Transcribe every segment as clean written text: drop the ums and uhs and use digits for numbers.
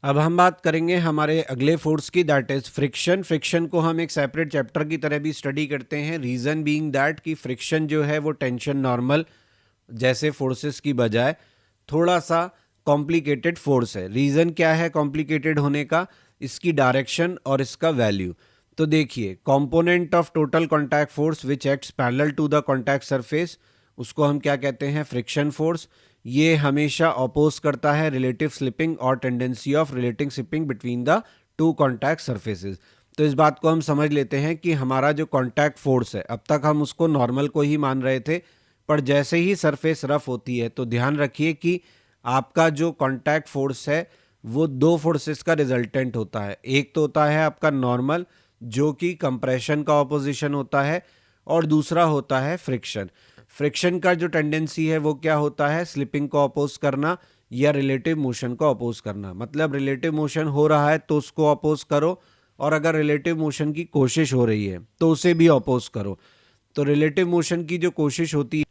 अब हम बात करेंगे हमारे अगले फोर्स की, दैट इज फ्रिक्शन। फ्रिक्शन को हम एक सेपरेट चैप्टर की तरह भी स्टडी करते हैं, रीजन बीइंग दैट कि फ्रिक्शन जो है वो टेंशन नॉर्मल जैसे फोर्सेस की बजाय थोड़ा सा कॉम्प्लिकेटेड फोर्स है। रीजन क्या है कॉम्प्लिकेटेड होने का? इसकी डायरेक्शन और इसका वैल्यू। तो देखिए, component of total contact force which acts parallel to the contact surface, उसको हम क्या कहते हैं? Friction force. ये हमेशा अपोज करता है रिलेटिव स्लिपिंग और tendency of relative slipping between the two contact surfaces. तो इस बात को हम समझ लेते हैं कि हमारा जो कॉन्टैक्ट फोर्स है, अब तक हम उसको नॉर्मल को ही मान रहे थे, पर जैसे ही सरफेस रफ होती है तो ध्यान रखिए कि आपका जो कॉन्टैक्ट फोर्स है वो दो फोर्सेस का रिजल्टेंट होता है। एक तो होता है आपका नॉर्मल जो कि कंप्रेशन का ऑपोजिशन होता है, और दूसरा होता है फ्रिक्शन। फ्रिक्शन का जो टेंडेंसी है वो क्या होता है? स्लिपिंग को अपोज करना या रिलेटिव मोशन को अपोज करना। मतलब रिलेटिव मोशन हो रहा है तो उसको अपोज करो, और अगर रिलेटिव मोशन की कोशिश हो रही है तो उसे भी अपोज करो। तो रिलेटिव मोशन की जो कोशिश होती है,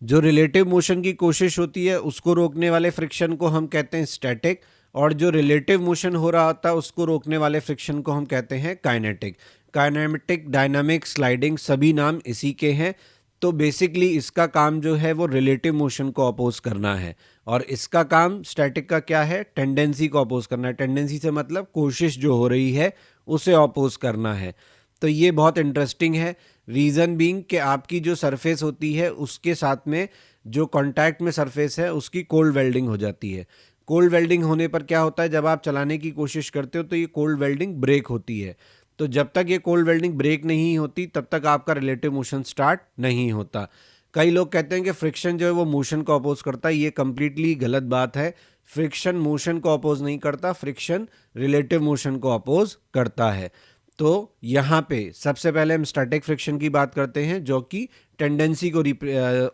जो रिलेटिव मोशन की कोशिश होती है उसको रोकने वाले फ्रिक्शन को हम कहते हैं स्टैटिक, और जो रिलेटिव मोशन हो रहा होता है उसको रोकने वाले फ्रिक्शन को हम कहते हैं काइनेटिक। काइनेमेटिक, डायनामिक, स्लाइडिंग, सभी नाम इसी के हैं। तो बेसिकली इसका काम जो है वो रिलेटिव मोशन को अपोज करना है, और इसका काम स्टैटिक का क्या है? टेंडेंसी को अपोज करना है। टेंडेंसी से मतलब कोशिश जो हो रही है उसे अपोज करना है। तो ये बहुत इंटरेस्टिंग है। रीज़न बीइंग कि आपकी जो सरफेस होती है उसके साथ में जो कांटेक्ट में सरफेस है उसकी कोल्ड वेल्डिंग हो जाती है। कोल्ड वेल्डिंग होने पर क्या होता है? जब आप चलाने की कोशिश करते हो तो ये कोल्ड वेल्डिंग ब्रेक होती है। तो जब तक ये कोल्ड वेल्डिंग ब्रेक नहीं होती तब तक आपका रिलेटिव मोशन स्टार्ट नहीं होता। कई लोग कहते हैं कि फ्रिक्शन जो है वो मोशन को अपोज करता है। ये कंप्लीटली गलत बात है। फ्रिक्शन मोशन को अपोज नहीं करता, फ्रिक्शन रिलेटिव मोशन को अपोज करता है। तो यहाँ पे सबसे पहले हम स्टैटिक फ्रिक्शन की बात करते हैं जो कि टेंडेंसी को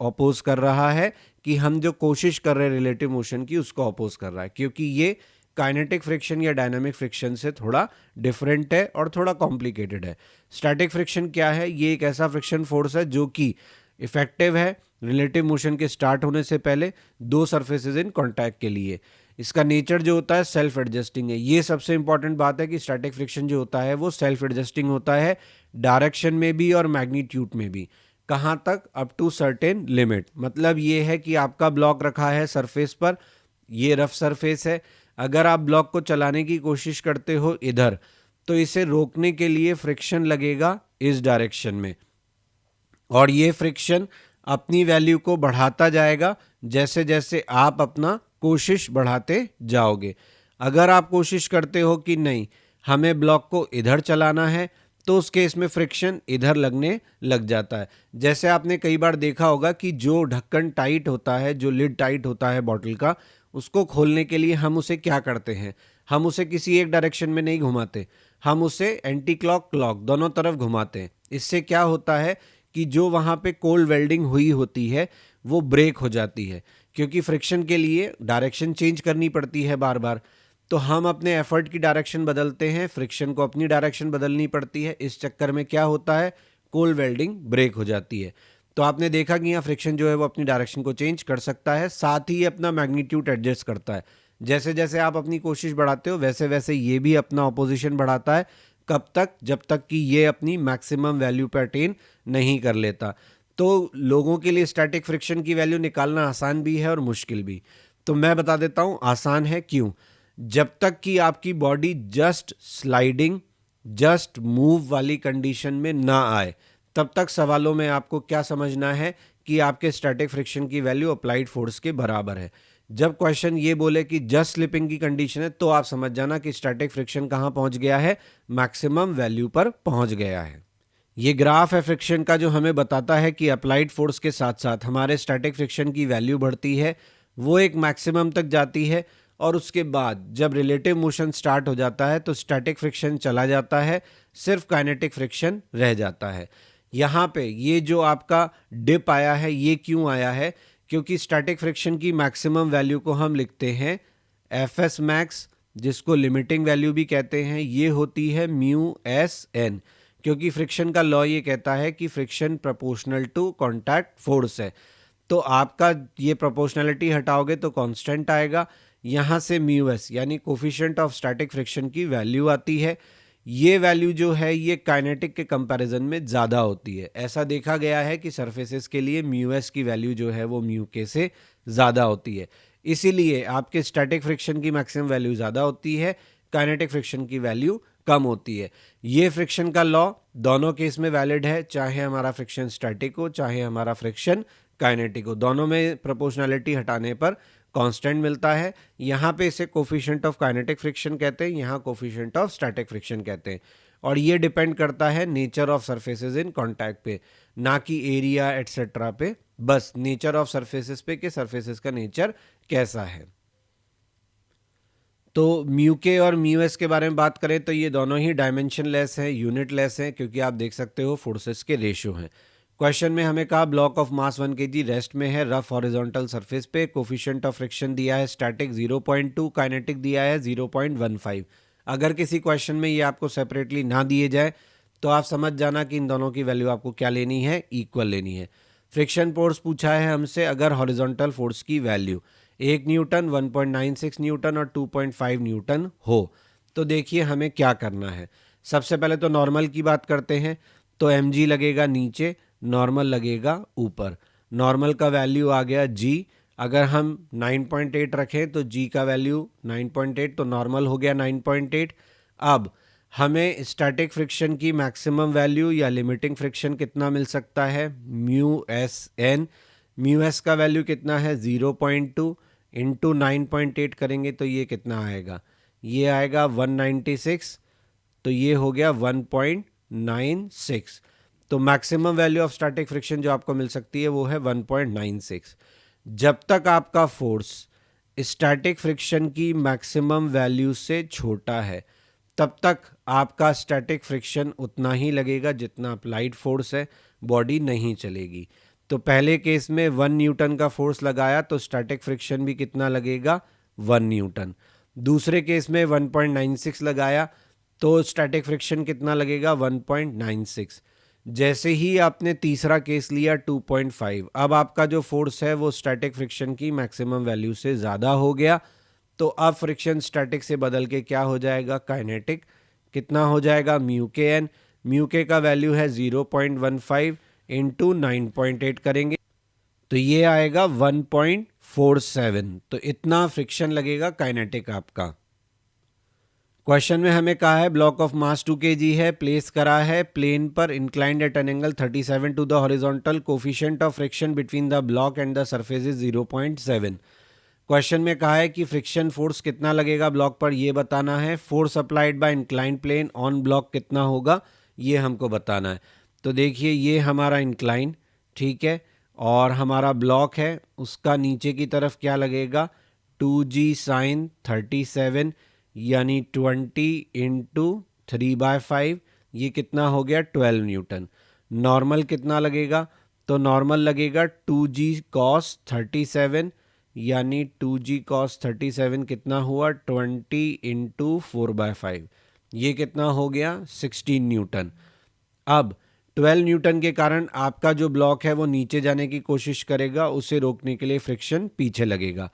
अपोज कर रहा है, कि हम जो कोशिश कर रहे हैं रिलेटिव मोशन की उसको अपोज कर रहा है, क्योंकि ये काइनेटिक फ्रिक्शन या डायनामिक फ्रिक्शन से थोड़ा डिफरेंट है और थोड़ा कॉम्प्लिकेटेड है। स्टैटिक फ्रिक्शन क्या है? ये एक ऐसा फ्रिक्शन फोर्स है जो कि इफेक्टिव है रिलेटिव मोशन के स्टार्ट होने से पहले दो सरफेसेस इन कांटेक्ट के लिए। इसका नेचर जो होता है सेल्फ एडजस्टिंग है। ये सबसे इंपॉर्टेंट बात है कि स्टैटिक फ्रिक्शन जो होता है वो सेल्फ एडजस्टिंग होता है, डायरेक्शन में भी और मैग्नीट्यूड में भी। कहाँ तक? Up to certain limit. मतलब ये है कि आपका ब्लॉक रखा है सरफेस पर, ये रफ सरफेस है, अगर आप ब्लॉक को चलाने की कोशिश करते हो इधर, तो इसे रोकने के लिए फ्रिक्शन लगेगा इस डायरेक्शन में, और ये फ्रिक्शन अपनी वैल्यू को बढ़ाता जाएगा जैसे जैसे आप अपना कोशिश बढ़ाते जाओगे। अगर आप कोशिश करते हो कि नहीं हमें ब्लॉक को इधर चलाना है, तो उस केस में फ्रिक्शन इधर लगने लग जाता है। जैसे आपने कई बार देखा होगा कि जो ढक्कन टाइट होता है, जो लिड टाइट होता है बॉटल का, उसको खोलने के लिए हम उसे क्या करते हैं? हम उसे किसी एक डायरेक्शन में नहीं घुमाते, हम उसे एंटी क्लॉक क्लॉक दोनों तरफ घुमाते हैं। इससे क्या होता है कि जो वहाँ पे कोल्ड वेल्डिंग हुई होती है वो ब्रेक हो जाती है, क्योंकि फ्रिक्शन के लिए डायरेक्शन चेंज करनी पड़ती है बार बार। तो हम अपने एफर्ट की डायरेक्शन बदलते हैं, फ्रिक्शन को अपनी डायरेक्शन बदलनी पड़ती है। इस चक्कर में क्या होता है? कोल्ड वेल्डिंग ब्रेक हो जाती है। तो आपने देखा कि यहाँ फ्रिक्शन जो है वो अपनी डायरेक्शन को चेंज कर सकता है, साथ ही अपना मैग्नीट्यूड एडजस्ट करता है। जैसे जैसे आप अपनी कोशिश बढ़ाते हो वैसे वैसे ये भी अपना ऑपोजिशन बढ़ाता है। कब तक? जब तक कि ये अपनी मैक्सिमम वैल्यू पे अटेन नहीं कर लेता। तो लोगों के लिए स्टैटिक फ्रिक्शन की वैल्यू निकालना आसान भी है और मुश्किल भी। तो मैं बता देता हूँ आसान है क्यों। जब तक कि आपकी body just sliding, just move वाली कंडीशन में ना आए, तब तक सवालों में आपको क्या समझना है कि आपके स्टैटिक फ्रिक्शन की वैल्यू अप्लाइड फोर्स के बराबर है। जब क्वेश्चन ये बोले कि जस्ट स्लिपिंग की कंडीशन है, तो आप समझ जाना कि स्टैटिक फ्रिक्शन कहाँ पहुंच गया है? मैक्सिमम वैल्यू पर पहुंच गया है। ये ग्राफ है फ्रिक्शन का जो हमें बताता है कि अप्लाइड फोर्स के साथ साथ हमारे स्टैटिक फ्रिक्शन की वैल्यू बढ़ती है, वो एक मैक्सिमम तक जाती है, और उसके बाद जब रिलेटिव मोशन स्टार्ट हो जाता है तो स्टैटिक फ्रिक्शन चला जाता है, सिर्फ काइनेटिक फ्रिक्शन रह जाता है। यहाँ पे ये जो आपका डिप आया है ये क्यों आया है? क्योंकि स्टैटिक फ्रिक्शन की मैक्सिमम वैल्यू को हम लिखते हैं एफ एस मैक्स, जिसको लिमिटिंग वैल्यू भी कहते हैं। ये होती है म्यू एस एन, क्योंकि फ्रिक्शन का लॉ ये कहता है कि friction proportional to contact force है। तो आपका ये प्रोपोर्शनलिटी हटाओगे तो कांस्टेंट आएगा, यहाँ से म्यू एस यानी कोफिशिएंट ऑफ स्टैटिक फ्रिक्शन की वैल्यू आती है। ये वैल्यू जो है ये काइनेटिक के कंपैरिजन में ज़्यादा होती है। ऐसा देखा गया है कि सरफेसेस के लिए म्यू एस की वैल्यू जो है वो म्यू के से ज़्यादा होती है, इसीलिए आपके स्टैटिक फ्रिक्शन की मैक्सिमम वैल्यू ज़्यादा होती है, काइनेटिक फ्रिक्शन की वैल्यू कम होती है। ये फ्रिक्शन का लॉ दोनों केस में वैलिड है, चाहे हमारा फ्रिक्शन स्टैटिक हो चाहे हमारा फ्रिक्शन काइनेटिक हो, दोनों में प्रोपोर्शनैलिटी हटाने पर कांस्टेंट मिलता है। यहाँ पे इसे कोफिशिएंट ऑफ काइनेटिक फ्रिक्शन कहते हैं, यहाँ कोफिशिएंट ऑफ स्टैटिक फ्रिक्शन कहते हैं। और ये डिपेंड करता है nature of surfaces in contact पे, ना कि एरिया एटसेट्रा पे, बस नेचर ऑफ सरफेसेस पे कि सरफेसेस का नेचर कैसा है। तो म्यू के और म्यू एस के बारे में बात करें तो ये दोनों ही डायमेंशन लेस हैं, यूनिट लेस हैं, क्योंकि आप देख सकते हो फोर्सेस के रेशियो हैं। क्वेश्चन में हमें कहा block of mass 1 kg rest में है रफ हॉरिजॉन्टल सरफेस पे, कोफिशिएंट ऑफ फ्रिक्शन दिया है स्टैटिक 0.2, काइनेटिक दिया है 0.15। अगर किसी क्वेश्चन में ये आपको सेपरेटली ना दिए जाए तो आप समझ जाना कि इन दोनों की वैल्यू आपको क्या लेनी है, इक्वल लेनी है। फ्रिक्शन फोर्स पूछा है हमसे, अगर हॉरिजॉन्टल फोर्स की वैल्यू 1 न्यूटन, 1.96 न्यूटन और 2.5 न्यूटन हो, तो देखिए हमें क्या करना है। सबसे पहले तो नॉर्मल की बात करते हैं, तो mg लगेगा नीचे, नॉर्मल लगेगा ऊपर। नॉर्मल का वैल्यू आ गया g, अगर हम 9.8 रखें तो g का वैल्यू 9.8, तो नॉर्मल हो गया 9.8। अब हमें स्टैटिक फ्रिक्शन की मैक्सिमम वैल्यू या लिमिटिंग फ्रिक्शन कितना मिल सकता है, mu S N. Mu S का वैल्यू कितना है 0.2 इंटू 9.8 करेंगे तो ये कितना आएगा, ये आएगा 196, तो ये हो गया 1.96। तो maximum value of static friction जो आपको मिल सकती है वो है 1.96। जब तक आपका फोर्स स्टैटिक फ्रिक्शन की मैक्सिमम वैल्यू से छोटा है तब तक आपका स्टैटिक फ्रिक्शन उतना ही लगेगा जितना अप्लाइड फोर्स है, बॉडी नहीं चलेगी। तो पहले केस में 1 न्यूटन का फोर्स लगाया तो स्टैटिक फ्रिक्शन भी कितना लगेगा, 1 न्यूटन। दूसरे केस में 1.96 लगाया तो स्टैटिक फ्रिक्शन कितना लगेगा, 1.96। जैसे ही आपने तीसरा केस लिया 2.5, अब आपका जो फोर्स है वो स्टैटिक फ्रिक्शन की मैक्सिमम वैल्यू से ज़्यादा हो गया, तो अब फ्रिक्शन स्टैटिक से बदल के क्या हो जाएगा, काइनेटिक। कितना हो जाएगा, म्यू के एन। म्यू के का वैल्यू है 0.15 इंटू 9.8 करेंगे तो ये आएगा 1.47। तो इतना फ्रिक्शन लगेगा काइनेटिक आपका। क्वेश्चन में हमें कहा है ब्लॉक ऑफ मास 2 kg है, प्लेस करा है प्लेन पर, inclined at an angle 37 to the horizontal, coefficient of friction between the block and the surface is 0.7। Question में कहा है कि फ्रिक्शन फोर्स कितना लगेगा ब्लॉक पर, ये बताना है। Force applied by inclined plane on block कितना होगा, ये हमको बताना है। तो देखिए ये हमारा इंक्लाइन, ठीक है, और हमारा ब्लॉक है, उसका नीचे की तरफ क्या लगेगा, 2g साइन 37 यानी 20 इंटू 3/5, ये कितना हो गया 12 न्यूटन। नॉर्मल कितना लगेगा, तो नॉर्मल लगेगा 2g कॉस 37 यानी 2g कॉस 37 कितना हुआ 20 इंटू 4/5, ये कितना हो गया 16 न्यूटन। अब 12 न्यूटन के कारण आपका जो ब्लॉक है वो नीचे जाने की कोशिश करेगा, उसे रोकने के लिए फ्रिक्शन पीछे लगेगा।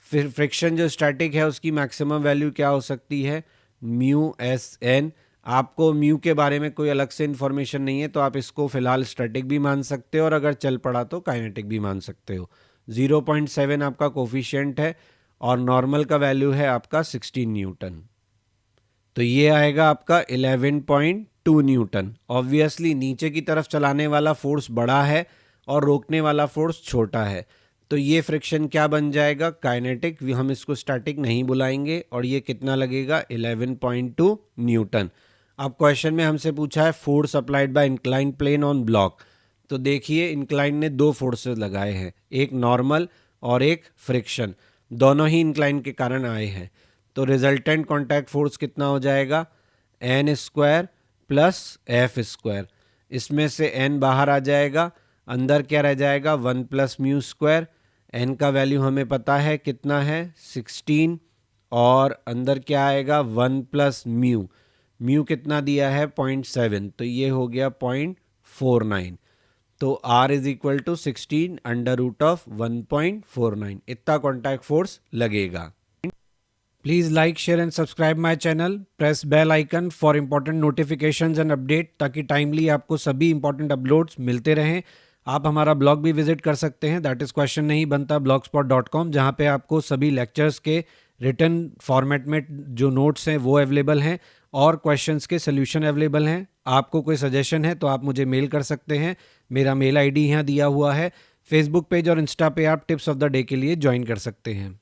फिर फ्रिक्शन जो स्टैटिक है उसकी मैक्सिमम वैल्यू क्या हो सकती है, म्यू एस एन। आपको म्यू के बारे में कोई अलग से इन्फॉर्मेशन नहीं है तो आप इसको फिलहाल स्टैटिक भी मान सकते हो और अगर चल पड़ा तो काइनेटिक भी मान सकते हो। 0.7 आपका कोफिशिएंट है और नॉर्मल का वैल्यू है आपका 16 न्यूटन, तो ये आएगा आपका 11.2 न्यूटन। ऑब्वियसली नीचे की तरफ चलाने वाला फोर्स बड़ा है और रोकने वाला फोर्स छोटा है, तो ये फ्रिक्शन क्या बन जाएगा, काइनेटिक। हम इसको स्टैटिक नहीं बुलाएंगे और ये कितना लगेगा 11.2 न्यूटन। अब क्वेश्चन में हमसे पूछा है force applied by inclined plane on block, तो देखिए इंक्लाइन ने दो फोर्सेस लगाए हैं, एक नॉर्मल और एक फ्रिक्शन, दोनों ही इंक्लाइन के कारण आए हैं। तो रिजल्टेंट कॉन्टैक्ट फोर्स कितना हो जाएगा, N square plus F square. इसमें से एन बाहर आ जाएगा, अंदर क्या रह जाएगा 1 प्लस म्यू स्क्वायर। एन का वैल्यू हमें पता है कितना है 16 और अंदर क्या आएगा 1 प्लस म्यू। म्यू कितना दिया है 0.7, तो ये हो गया 0.49। तो R is equal to 16 under root of 1.49, इतना कॉन्टैक्ट फोर्स लगेगा। Please like share and subscribe my channel, press bell icon for important notifications and update, ताकि टाइमली आपको सभी इंपॉर्टेंट अपलोड्स मिलते रहें। आप हमारा ब्लॉग भी विजिट कर सकते हैं, दैट इज़ क्वेश्चन नहीं बनता blogspot.com, जहाँ पे आपको सभी लेक्चर्स के रिटन फॉर्मेट में जो नोट्स हैं वो अवेलेबल हैं और क्वेश्चंस के सोल्यूशन अवेलेबल हैं। आपको कोई सजेशन है तो आप मुझे मेल कर सकते हैं, मेरा मेल आईडी यहाँ दिया हुआ है। फेसबुक पेज और इंस्टा पे आप टिप्स ऑफ द डे के लिए ज्वाइन कर सकते हैं।